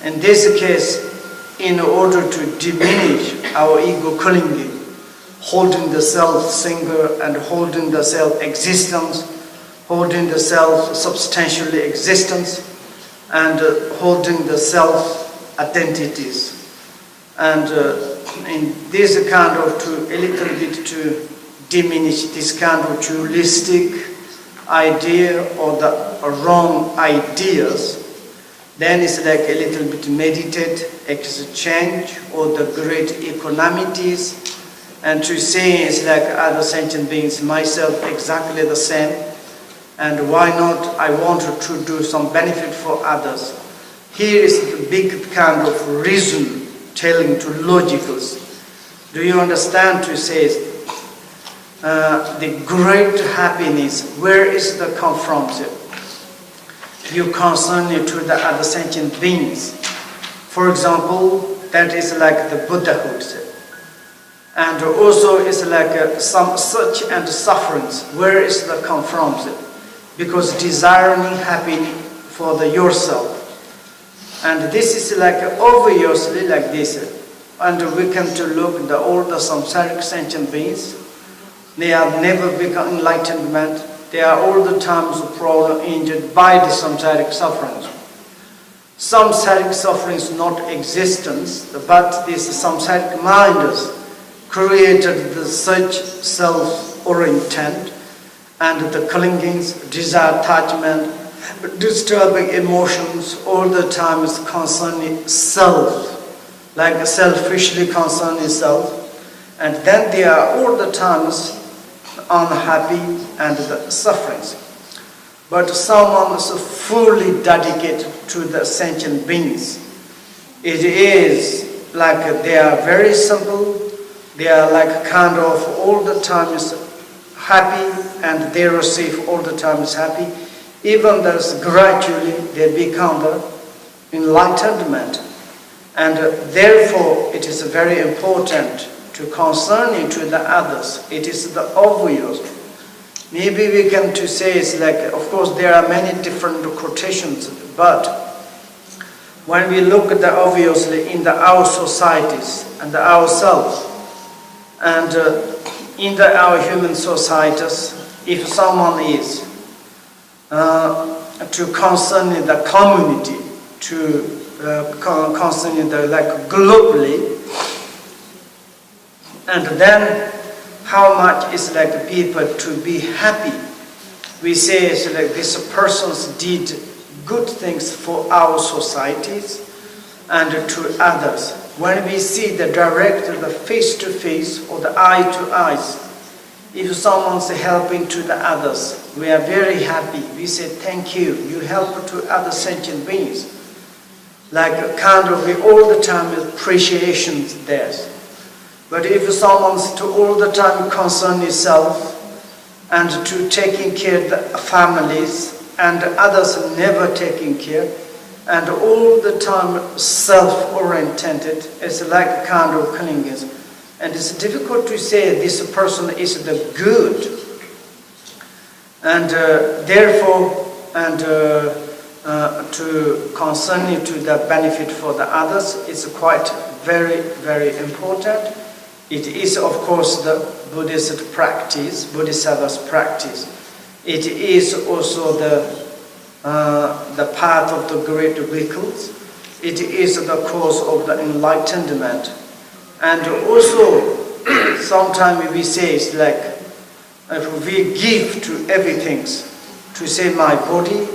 In this case, in order to diminish our ego clinging, holding the self single and holding the self existence, holding the self substantially existence, and holding the self identities. And in this kind of a little bit to diminish this kind of dualistic idea or the wrong ideas, then it's like a little bit meditate, exchange, or the great equanimities, and to say it's like other sentient beings, myself exactly the same, and why not I wanted to do some benefit for others. Here is the big kind of reason telling to logicals. Do you understand to say the great happiness, where is the come from? You concern it to the other sentient beings. For example, that is like the Buddhahood. And also it's like some search and sufferings. Where is the come from? Because desiring happiness for the yourself. And this is like obviously like this. And we come to look at all the samsaric sentient beings. They have never become enlightenment. They are all the times proud injured by the samsaric sufferings. Samsaric sufferings not existence, but this samsaric minds created the such self-oriented and the clingings, desire, attachment, disturbing emotions, all the time is concerning self, like selfishly concerning self, and then they are all the times unhappy and the sufferings. But someone is fully dedicated to the sentient beings. It is like they are very simple, they are like kind of all the time is happy, and they receive all the time is happy. Even thus gradually they become the enlightenment. And therefore it is very important to concern it to the others. It is the obvious. Maybe we can to say it's like, of course there are many different quotations, but when we look at the obviously in our societies and ourselves, and in our human societies, if someone is to concern the community, to concern the like globally, and then how much is like people to be happy. We say it's like this persons did good things for our societies and to others. When we see the direct, the face-to-face or the eye-to-eyes, if someone's helping to the others, we are very happy. We say, thank you, you help to other sentient beings. Like kind of all the time appreciation there. But if someone's to all the time concern himself and to taking care of the families and others never taking care, and all the time self-oriented, it's like kind of clinginess. And it's difficult to say this person is the good. And therefore, and to concern it to the benefit for the others is quite very, very important. It is, of course, the Buddhist practice, Bodhisattva's practice. It is also the path of the great vehicles. It is the cause of the enlightenment. And also, sometimes we say it's like, if we give to everything, to say my body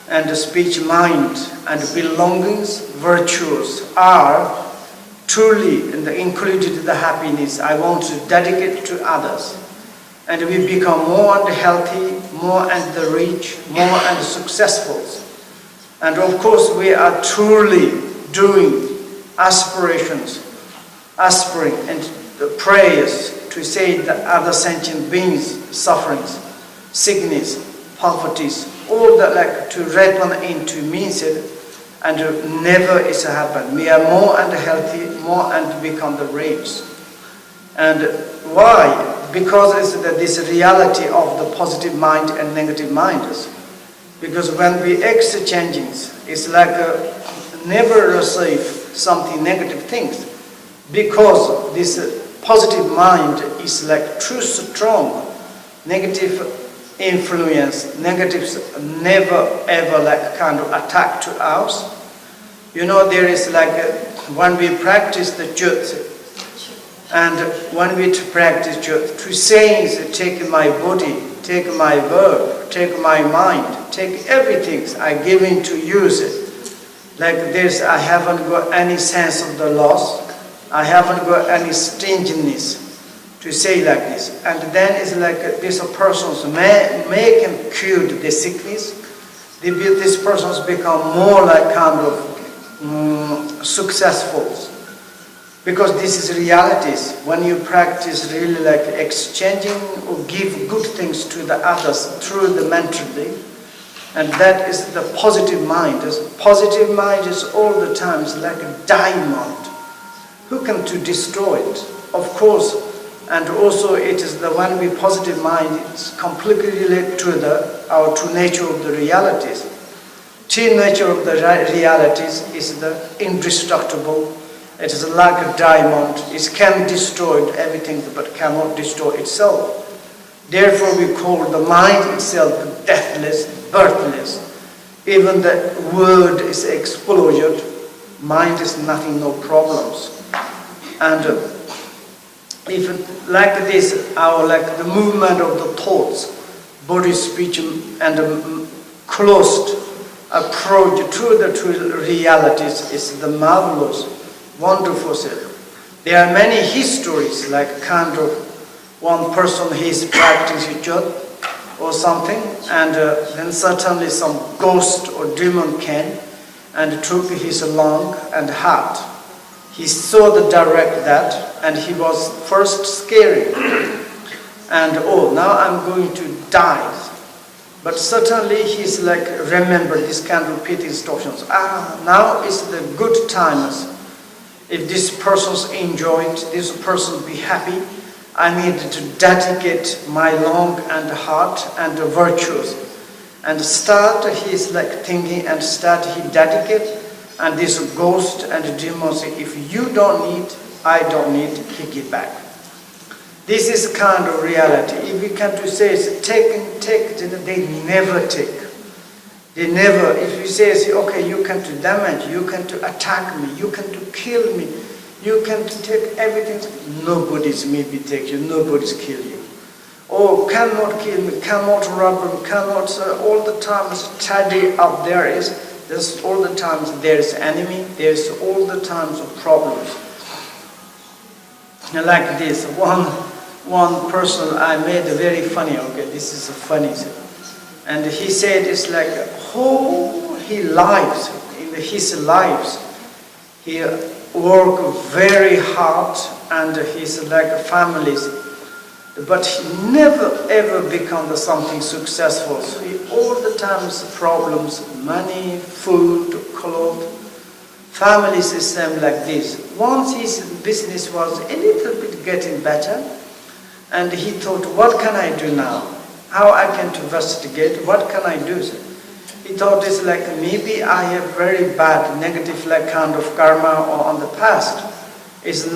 and speech, mind and belongings, virtues are truly included the happiness I want to dedicate to others. And we become more and healthy, more and rich, more and successful. And of course we are truly doing aspirations, aspiring and the prayers to say that other sentient beings' sufferings, sickness, poverties, all that like to return into means it, and never is happen. We are more and healthy, more and become the rich. And why? Because it's this reality of the positive mind and negative minds. Because when we exchanging, it's like never receive something negative things, because this positive mind is like too strong. Negative influence, negatives never ever like kind of attack to us. You know, there is like when we practice the jutsu, and when we practice jutsu, to saying, take my body, take my verb, take my mind, take everything I give in to use it. Like this, I haven't got any sense of the loss. I haven't got any stinginess to say like this. And then it's like this person's may can cure the sickness. This person's become more like kind of successful. Because this is realities. When you practice really like exchanging or give good things to the others through the mentally, and that is the positive mind. Positive mind is all the time like a diamond. Who can to destroy it? Of course. And also it is the one with positive mind is completely related to our true nature of the realities. True nature of the realities is the indestructible. It is like a diamond. It can destroy everything but cannot destroy itself. Therefore we call the mind itself deathless, birthless. Even the word is exploded. Mind is nothing, no problems. And if like this, our like the movement of the thoughts, body, speech, and closed approach to the true realities is the marvelous, wonderful self. There are many histories, like kind of one person he's practicing jot or something, and then suddenly some ghost or demon came and took his lung and heart. He saw the direct that, and he was first scary. And now I'm going to die. But certainly he's like, remember this kind of repeating instructions. Now is the good times. If this person's enjoyed, this person be happy, I need to dedicate my lung and heart and the virtues. And start, he's like thinking, and start he dedicate. And this ghost and demon say, if you don't need, I don't need, he give back. This is kind of reality. If we can to say, take, they never take. They never, if you say, okay, you can to damage, you can to attack me, you can to kill me, you can to take everything, nobody's maybe take you, nobody's kill you. Oh, cannot kill me, cannot rob me, cannot, all the time study up there is, there's all the times there's enemy, there's all the times of problems. Like this, one person I made very funny, okay, this is funny. And he said it's like whole his lives, in his lives, he worked very hard and he's like families. But he never ever become something successful. So he all the times problems, money, food, clothes, family system like this. Once his business was a little bit getting better, and he thought, what can I do now? How I can investigate? What can I do? He thought it's like maybe I have very bad negative like kind of karma or on the past.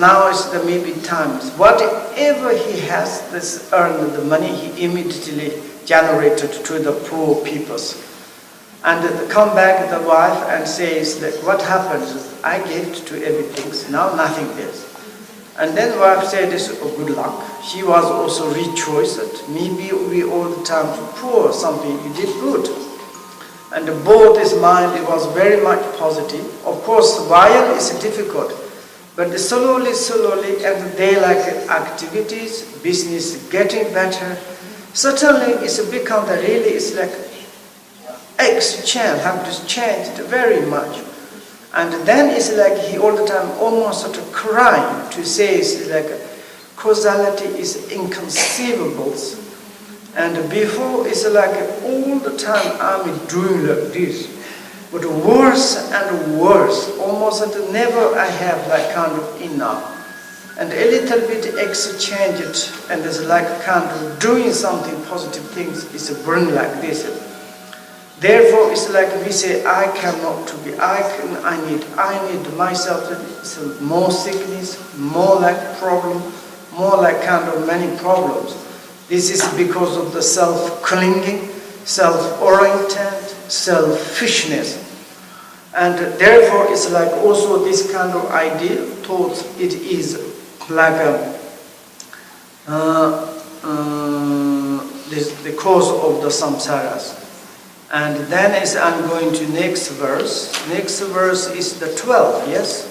Now is the maybe times. Whatever he has, this earned the money, he immediately generated to the poor peoples. And come back the wife and says that what happens? I gave to everything, now nothing is. And then wife said this, oh, good luck. She was also rejoiced. Maybe we all the time poor something, you did good. And both his mind, it was very much positive. Of course, while it's difficult, but slowly, and they like activities, business getting better. Certainly, it's become the really, it's like exchange, have to change it very much. And then it's like he all the time almost sort of crying to say it's like causality is inconceivable. And before it's like all the time I'm doing like this. But worse and worse, almost never I have like kind of enough. And a little bit exchange it, and it's like kind of doing something positive things, it's a burn like this. Therefore, it's like we say, I cannot to be, I need myself. It's more sickness, more like problem, more like kind of many problems. This is because of the self-clinging, self-oriented, selfishness. And therefore, it's like also this kind of idea, thoughts, it is like the cause of the samsaras. And then I'm going to next verse. Next verse is the 12, yes?